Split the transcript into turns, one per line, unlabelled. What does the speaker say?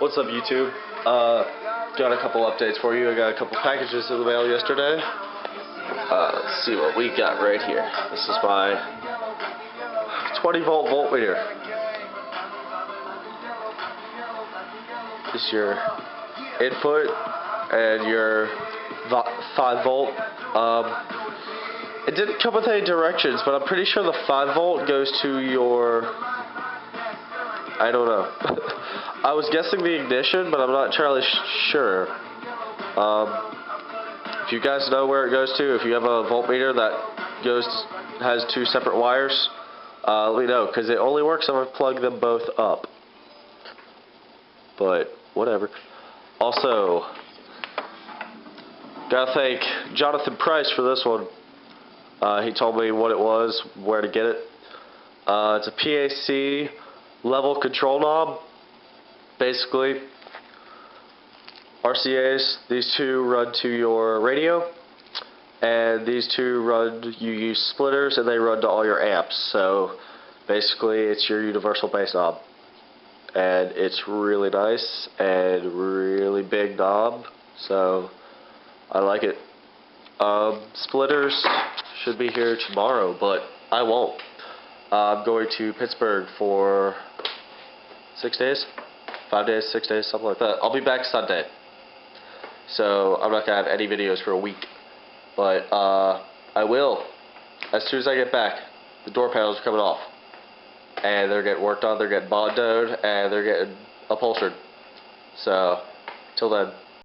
What's up, YouTube? Got a couple updates for you. I got a couple packages in the mail yesterday. Let's see what we got right here. This is my 20-volt voltmeter. This is your input and your 5-volt. It didn't come with any directions, but I'm pretty sure the 5-volt goes to your... I don't know. I was guessing the ignition, but I'm not entirely sure. If you guys know where it goes to, if you have a voltmeter that has two separate wires, let me know, because it only works if I plug them both up. But whatever. Also, gotta thank Jonathan Price for this one. He told me what it was, where to get it. It's a PAC level control knob. Basically, RCAs, these two run to your radio, and these two you use splitters, and they run to all your amps. So basically, it's your universal bass knob, and it's really nice and really big knob. So I like it. Splitters should be here tomorrow, but I won't. I'm going to Pittsburgh for 6 days, 5 days, 6 days, something like that. I'll be back Sunday, so I'm not going to have any videos for a week, but I will as soon as I get back. The door panels are coming off, and they're getting worked on, they're getting bondoed, and they're getting upholstered. So, till then.